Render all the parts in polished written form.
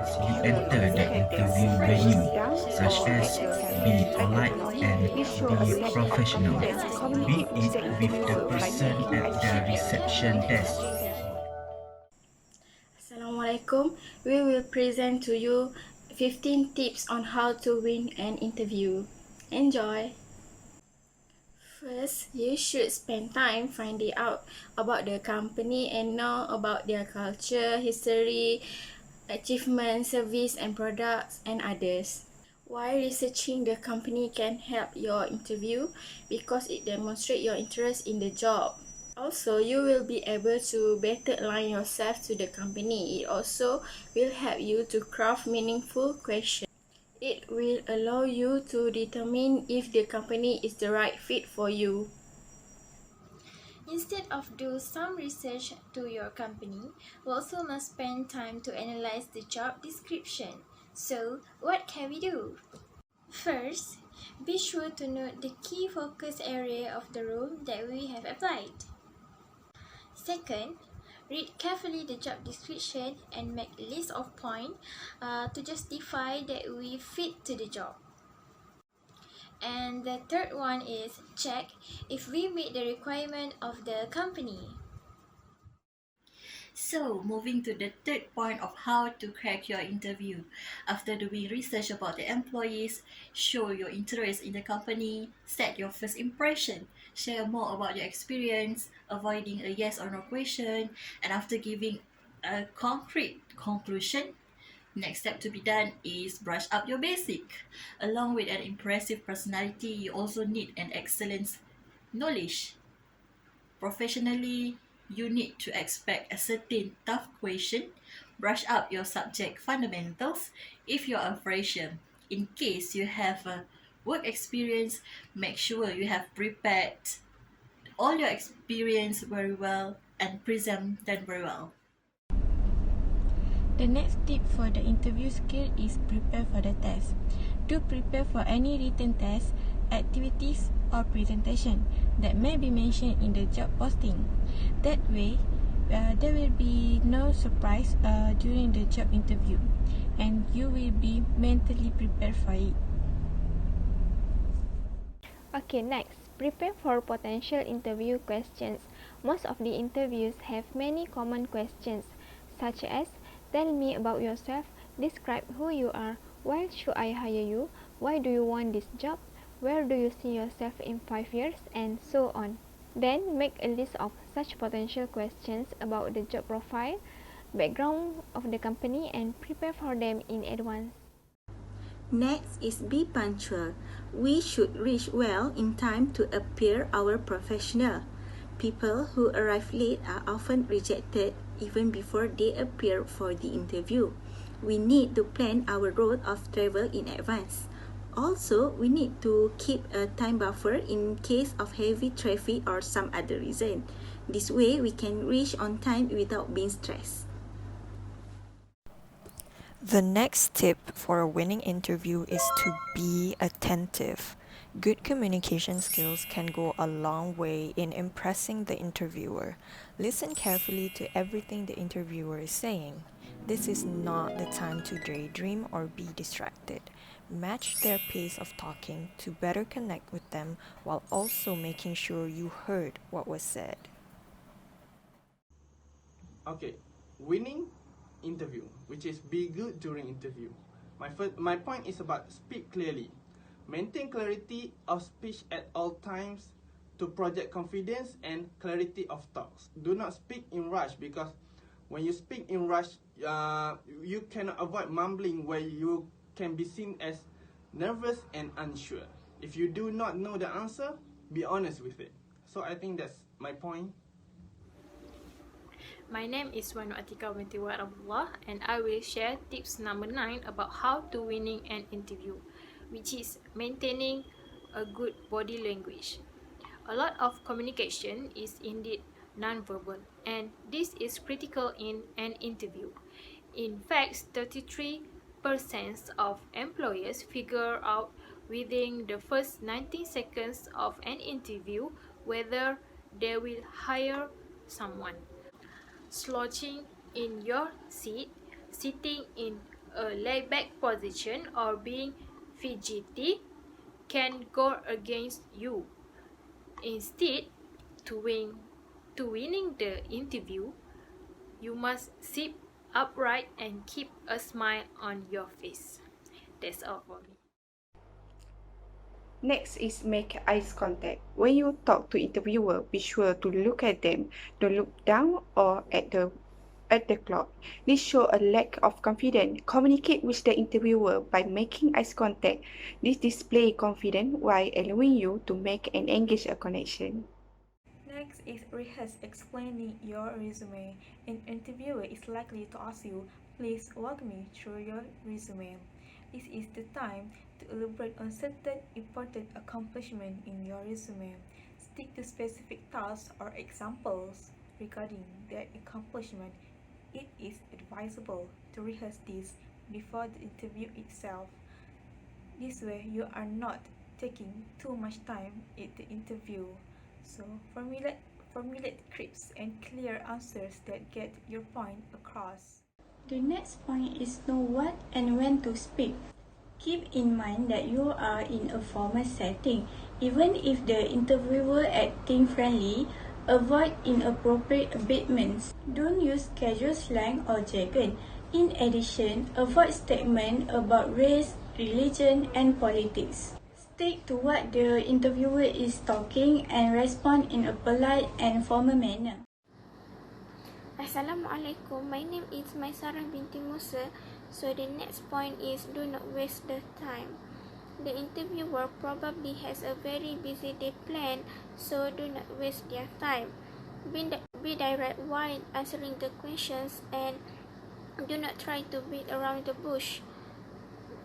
As you enter the interview venue, such as be polite and be professional, be it with the person at the reception desk. Assalamualaikum. We will present to you 15 tips on how to win an interview. Enjoy! First, you should spend time finding out about the company and know about their culture, history, achievements, service and products, and others. Why researching the company can help your interview? Because it demonstrates your interest in the job. Also, you will be able to better align yourself to the company. It also will help you to craft meaningful questions. It will allow you to determine if the company is the right fit for you. Instead of do some research to your company, we also must spend time to analyze the job description. So, what can we do? First, be sure to note the key focus area of the role that we have applied. Second, read carefully the job description and make a list of points to justify that we fit to the job. And the third one is check if we meet the requirement of the company. So, moving to the third point of how to crack your interview. After doing research about the employees, show your interest in the company, set your first impression, share more about your experience, avoiding a yes or no question, and after giving a concrete conclusion, next step to be done is brush up your basic. Along with an impressive personality, you also need an excellent knowledge. Professionally, you need to expect a certain tough question, brush up your subject fundamentals if you're a fresher. In case you have a work experience, make sure you have prepared all your experience very well and present them very well. The next tip for the interview skill is prepare for the test. Do prepare for any written test, activities, or presentation that may be mentioned in the job posting. That way, there will be no surprise during the job interview, and you will be mentally prepared for it. Okay, next, prepare for potential interview questions. Most of the interviews have many common questions, such as tell me about yourself, describe who you are, why should I hire you, why do you want this job, where do you see yourself in 5 years, and so on. Then make a list of such potential questions about the job profile, background of the company, and prepare for them in advance. Next is be punctual. We should reach well in time to appear our professional. People who arrive late are often rejected even before they appear for the interview. We need to plan our route of travel in advance. Also, we need to keep a time buffer in case of heavy traffic or some other reason. This way, we can reach on time without being stressed. The next tip for a winning interview is to be attentive. Good communication skills can go a long way in impressing the interviewer. Listen carefully to everything the interviewer is saying. This is not the time to daydream or be distracted. Match their pace of talking to better connect with them while also making sure you heard what was said. Okay, winning interview, which is be good during interview. My point is about speak clearly. Maintain clarity of speech at all times to project confidence and clarity of talks. Do not speak in rush, because when you speak in rush, you cannot avoid mumbling where you can be seen as nervous and unsure. If you do not know the answer, be honest with it. So I think that's my point. My name is Wanu Atika binti Warahmatullah, and I will share tips number 9 about how to winning an interview, which is maintaining a good body language. A lot of communication is indeed non-verbal, and this is critical in an interview. In fact, 33% of employers figure out within the first 90 seconds of an interview whether they will hire someone. Slouching in your seat, sitting in a laid-back position or being fidgety can go against you. Instead, to winning the interview, you must sit upright and keep a smile on your face. That's all for me. Next is make eye contact. When you talk to interviewer, be sure to look at them. Don't look down or at the clock. This shows a lack of confidence. Communicate with the interviewer by making eye contact. This displays confidence while allowing you to make and engage a connection. Next is rehearse explaining your resume. An interviewer is likely to ask you, please walk me through your resume. This is the time to elaborate on certain important accomplishments in your resume. Stick to specific tasks or examples regarding their accomplishment. It is advisable to rehearse this before the interview itself. This way, you are not taking too much time at the interview. So, formulate crisp and clear answers that get your point across. The next point is know what and when to speak. Keep in mind that you are in a formal setting. Even if the interviewer acting friendly, avoid inappropriate abatements. Don't use casual slang or jargon. In addition, avoid statements about race, religion, and politics. Stick to what the interviewer is talking and respond in a polite and formal manner. Assalamualaikum, my name is Maisarah binti Musa. So the next point is do not waste the time. The interviewer probably has a very busy day planned, so do not waste their time. Be direct while answering the questions and do not try to beat around the bush.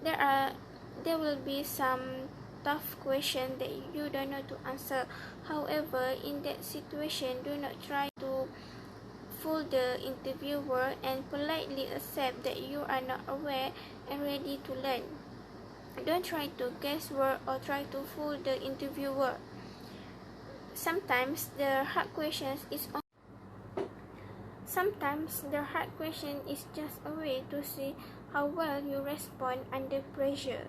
There will be some tough questions that you don't know to answer. However, in that situation, do not try to fool the interviewer and politely accept that you are not aware and ready to learn. Don't try to guesswork or try to fool the interviewer. Sometimes the hard question is just a way to see how well you respond under pressure.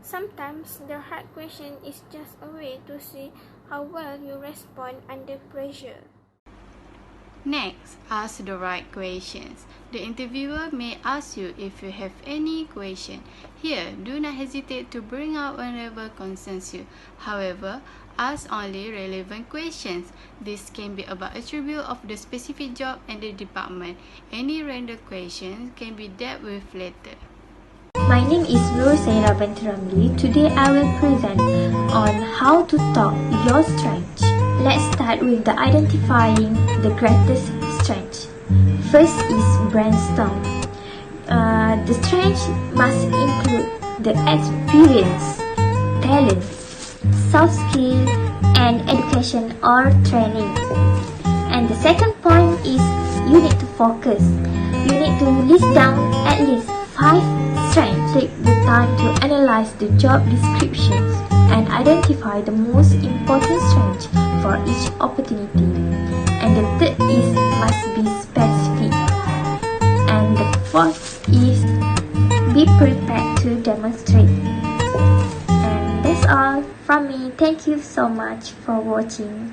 Sometimes the hard question is just a way to see how well you respond under pressure. Next, ask the right questions. The interviewer may ask you if you have any question. Here, do not hesitate to bring out whatever concerns you. However, ask only relevant questions. This can be about attribute of the specific job and the department. Any random questions can be dealt with later. My name is Roes Ramli. Today I will present on how to talk your strength. Let's start with the identifying the greatest strength. First is brainstorm. The strength must include the experience, talent, soft skill, and education or training. And the second point is you need to focus. You need to list down at least 5 strengths. Take the time to analyze the job descriptions and identify the most important strengths for each opportunity. And the third is must be specific. And the fourth is be prepared to demonstrate. And that's all from me. Thank you so much for watching.